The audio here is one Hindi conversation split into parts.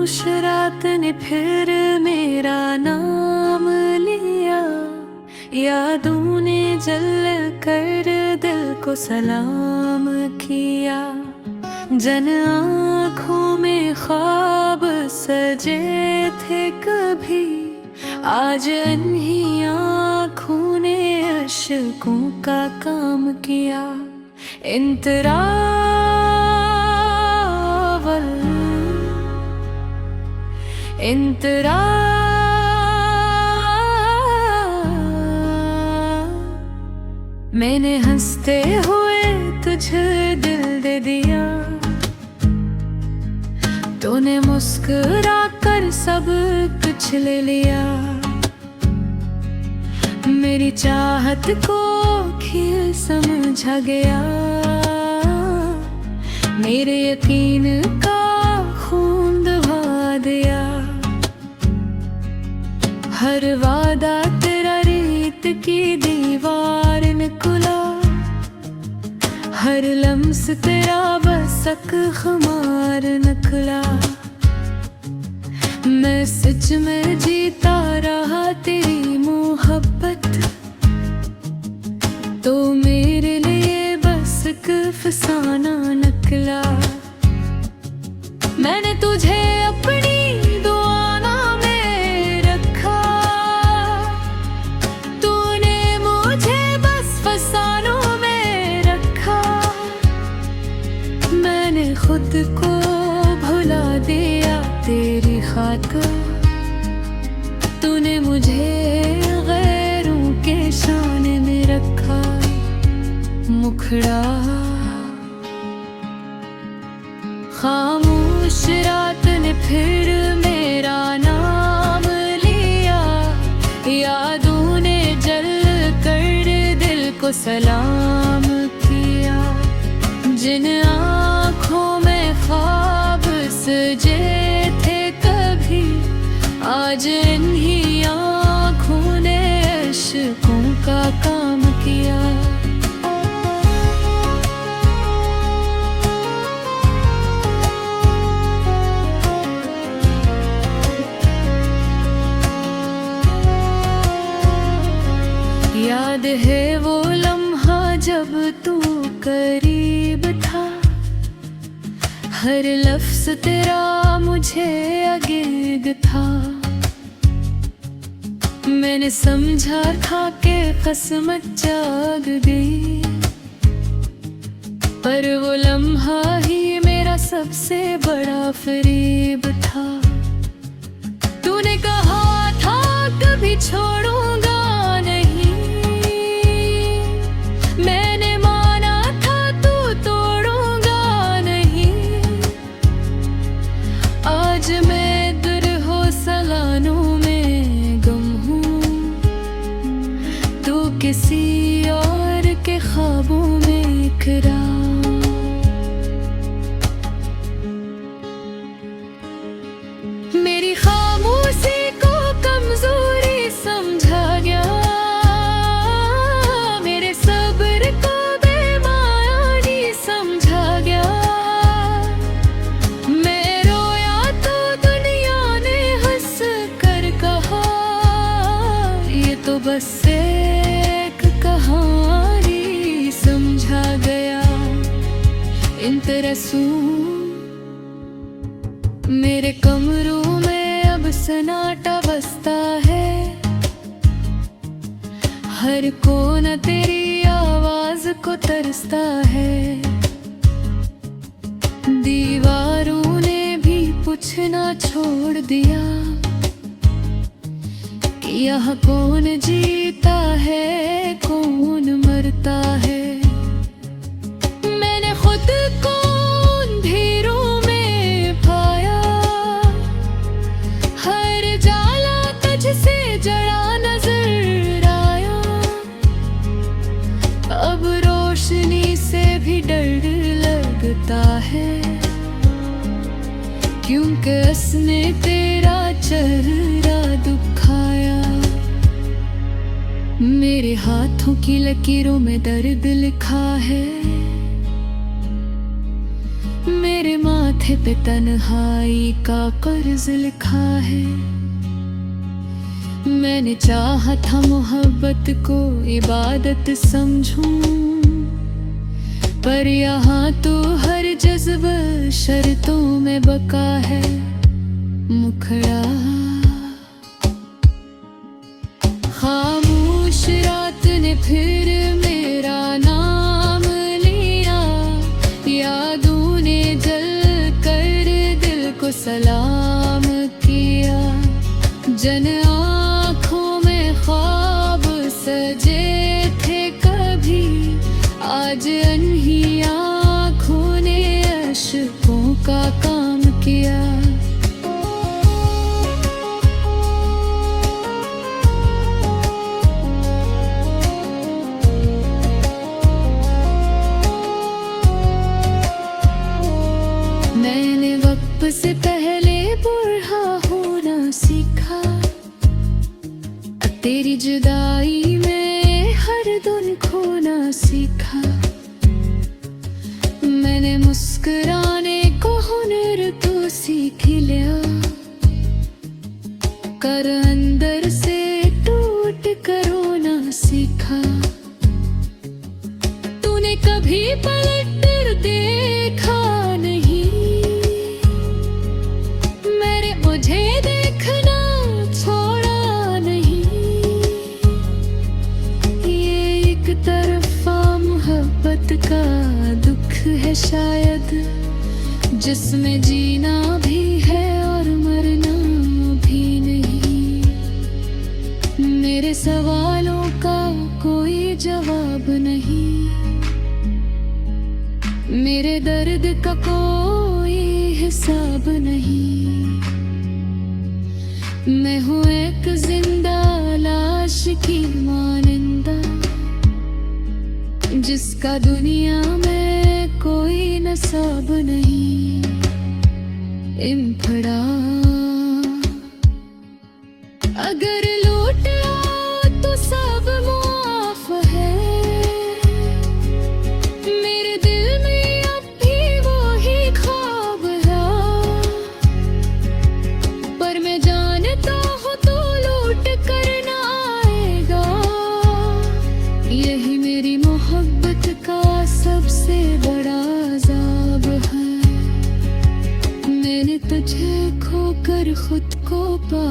खामोश रात ने फिर मेरा नाम लिया, यादों ने जल कर दिल को सलाम किया। जन आँखों में ख्वाब सजे थे कभी, आज इन्हीं आँखों ने अश्कों का काम किया। मैंने हंसते हुए तुझे दिल दे दिया, तूने मुस्कुरा कर सब कुछ ले लिया। मेरी चाहत को खेल समझा गया, मेरे यकीन का खून दबा दिया। हर वादा तेरा रेत की दीवार निकला, हर लम्स तेरा बसक खुमार निकला। मैं सच में जीता रहा तेरी मोहब्बत, तो मेरे लिए बस एक फसाना निकला। मैंने तुझे अपनी दुआना में रखा, तूने मुझे बस फसानों में रखा। मैंने खुद को भुला दिया तेरी खातिर, तूने मुझे गैरों के शान में रखा। मुखड़ा खामोश रात ने फिर मेरा नाम लिया, यादों ने जल कर दिल को सलाम किया। जिन आँखों में ख्वाब सजे थे कभी, आज इन्हीं आँखों ने अश्कों का काम किया। याद है वो लम्हा जब तू करीब था, हर लफ्ज़ तेरा मुझे अगेग था। मैंने समझा था कि किस्मत जाग गई, पर वो लम्हा ही मेरा सबसे बड़ा फरेब था। तूने कहा था कभी छोड़ूंगा नहीं, मैंने माना था तू तोड़ूंगा नहीं। आज मैं दुरहो सलानों में गम हूँ, तू किसी और के ख्वाबों में इकरार। मेरी खामोशी को कमजोरी समझा गया, मेरे सब्र को बेमानी समझा गया। मैं रोया तो दुनिया ने हंस कर कहा, ये तो बस एक कहानी समझा गया। इन तरसों मेरे कमरों में अब सन्नाटा बसता है, हर कोना तेरी आवाज को तरसता है। दीवारों ने भी पूछना छोड़ दिया कि यहाँ कौन जीता है कौन मरता है। मैंने खुद को अंधेरों में पाया, हर जाला तुझसे जड़ा नजर आया। अब रोशनी से भी डर लगता है, क्योंकि उसने तेरा चेहरा दुखाया। मेरे हाथों की लकीरों में दर्द लिखा है, मेरे माथे पे तन्हाई का कर्ज लिखा है। मैंने चाहा था मोहब्बत को इबादत समझूं, पर यहाँ तो हर जज्बा शर्तों में बका है। मुखड़ा खामोश रात ने फिर मेरा नाम लिया, यादों ने जल कर दिल को सलाम किया। जन आँखों में ख्वाब सजे थे कभी, आज अनही आँखों ने अश्कों का काम किया। मैंने वक्त से पहले बुढ़ा होना सीखा, तेरी जुदाई में हर दिन खोना सीखा। मैंने मुस्कुराने को हुनर तो सीख लिया, कर अंदर से टूट कर रोना सीखा। तूने कभी पलट कर देखा नहीं, मेरे मुझे देखना छोड़ा नहीं। ये एक तरफा मोहब्बत का दुख है शायद, जिसमें जीना भी है और मरना भी नहीं। मेरे सवालों का कोई जवाब नहीं, मेरे दर्द का कोई हिसाब नहीं। मैं हूँ एक जिंदा लाश की मानिंदा, जिसका दुनिया में कोई नसाब नहीं। इम्फड़ा अगर लौट आओ तो सब मुआफ है, मेरे दिल में अब भी वही ख्वाब है। पर मैं जानता हूँ तो लौट कर ना आएगा, यही मेरी मोहब्बत का सबसे बड़ा अज़ाब है। मैंने तुझे खोकर खुद को पा।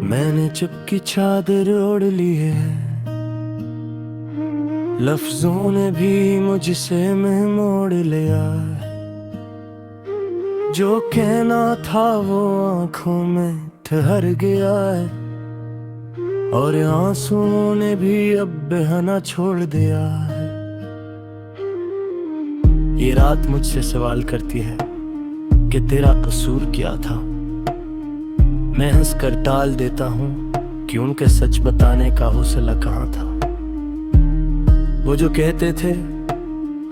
मैंने चुपकी चादर ओढ़ ली है, लफ्जों ने भी मुझसे मुंह मोड़ लिया। जो कहना था वो आंखों में ठहर गया है, और आंसुओं ने भी अब बहना छोड़ दिया है। ये रात मुझसे सवाल करती है कि तेरा कसूर क्या था। मैं हंस कर टाल देता हूँ कि उनके सच बताने का हौसला कहाँ था। वो जो कहते थे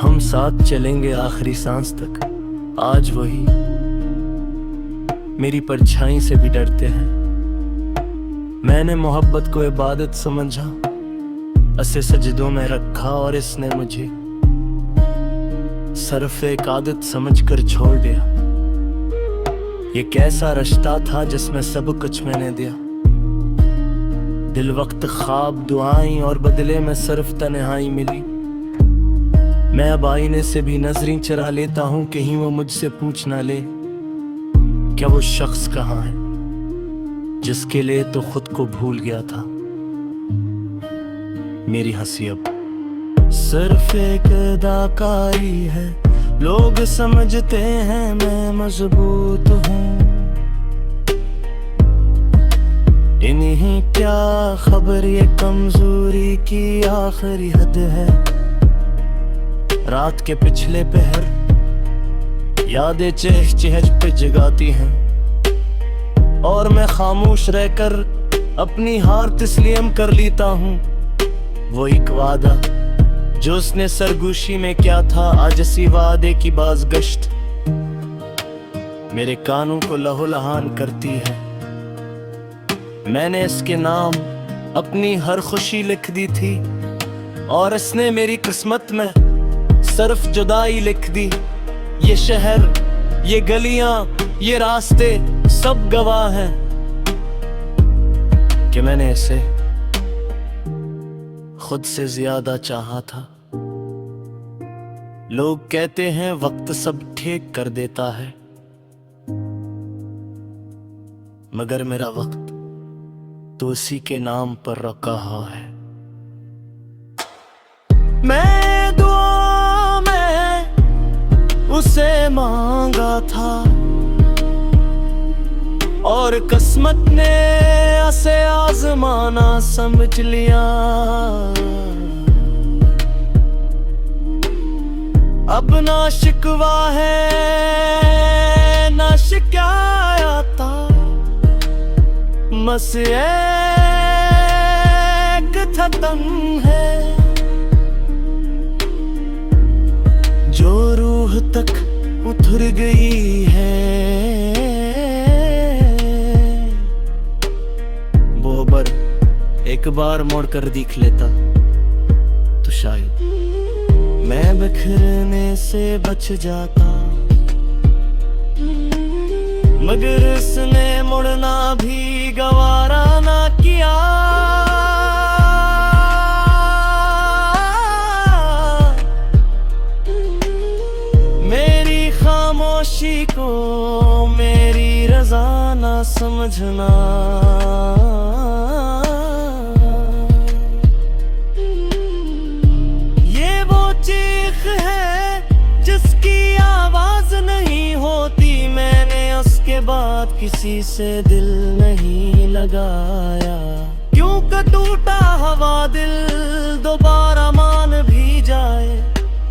हम साथ चलेंगे आखिरी सांस तक, आज वही मेरी परछाई से भी डरते हैं। मैंने मोहब्बत को इबादत समझा, उसे सजदों में रखा, और इसने मुझे सरफ एक आदत समझकर छोड़ दिया। ये कैसा रिश्ता था जिसमें सब कुछ मैंने दिया, दिल वक्त ख्वाब दुआएं और बदले में सिर्फ तन्हाई मिली। मैं अब आईने से भी नजरें चरा लेता हूँ, कहीं वो मुझसे पूछ ना ले क्या वो शख्स कहाँ है जिसके लिए तो खुद को भूल गया था। मेरी हंसी अब सिर्फ एक अदाकारी है, लोग समझते हैं मैं मजबूत हूँ, इन्हीं क्या खबर ये कमजोरी की आखिरी हद है। रात के पिछले पहर यादें चहचह पे जगाती हैं, और मैं खामोश रहकर अपनी हार तस्लीम कर लेता हूँ। वो एक वादा जो उसने सरगोशी में क्या था, आज इसी वादे की बाज़गश्त। मेरे कानों को लहूलुहान करती है। मैंने इसके नाम अपनी हर खुशी लिख दी थी और इसने मेरी किस्मत में सिर्फ जुदाई लिख दी। ये शहर, ये गलियां, ये रास्ते सब गवाह हैं कि मैंने इसे खुद से ज्यादा चाहा था। लोग कहते हैं वक्त सब ठीक कर देता है, मगर मेरा वक्त तो उसी के नाम पर रखा है। मैं दुआ में उसे मांगा था और किस्मत ने उसे आजमाना समझ लिया। अब ना शिकवा है ना शिकायत, बस एक थतन है जो रूह तक उतर गई है। वो बर एक बार मुड़ कर देख लेता तो शायद मैं बिखरने से बच जाता, मगर इसने मुड़ना भी गवारा ना किया। मेरी खामोशी को मेरी रजा ना समझना। ये वो चीख है जिसकी आवाज नहीं होती। मैंने उसके बाद किसी से दिल नहीं लगाया। क्यों का टूटा हवा दिल दोबारा मान भी जाए।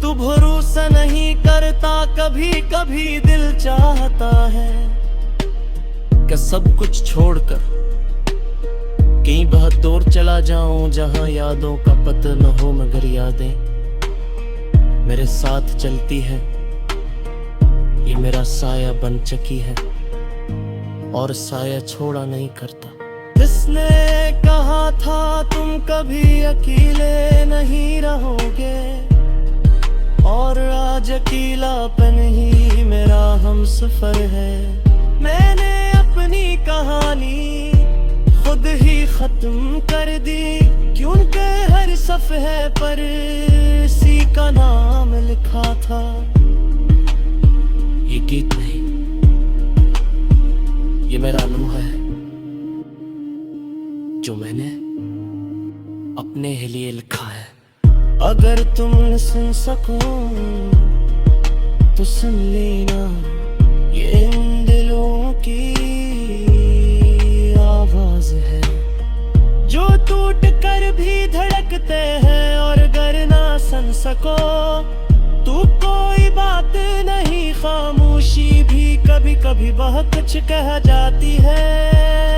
तू भरोसा नहीं करता, कभी कभी दिल चाहता है कि सब कुछ छोड़कर कहीं बहुत दूर चला जाऊं, जहां यादों का पता न हो मगर यादें मेरे साथ चलती है। ये मेरा साया बन चुकी है और साया छोड़ा नहीं करता। किसने कहा था तुम कभी अकेले नहीं रहोगे, और आज अकेलापन ही मेरा हमसफर है। मैंने अपनी कहानी खुद ही खत्म कर दी, क्योंकि हर सफ़हे पर इसी का नाम लिखा था। ये गीत नहीं, ये मेरा अनुभव है जो मैंने अपने लिए लिखा है। अगर तुम सुन सको तो सुन लेना, ये इन दिलों की आवाज है जो टूट कर भी धड़कते हैं। और अगर ना सुन सको तो कोई बात नहीं, खामोशी भी कभी कभी बहुत कुछ कह जाती है।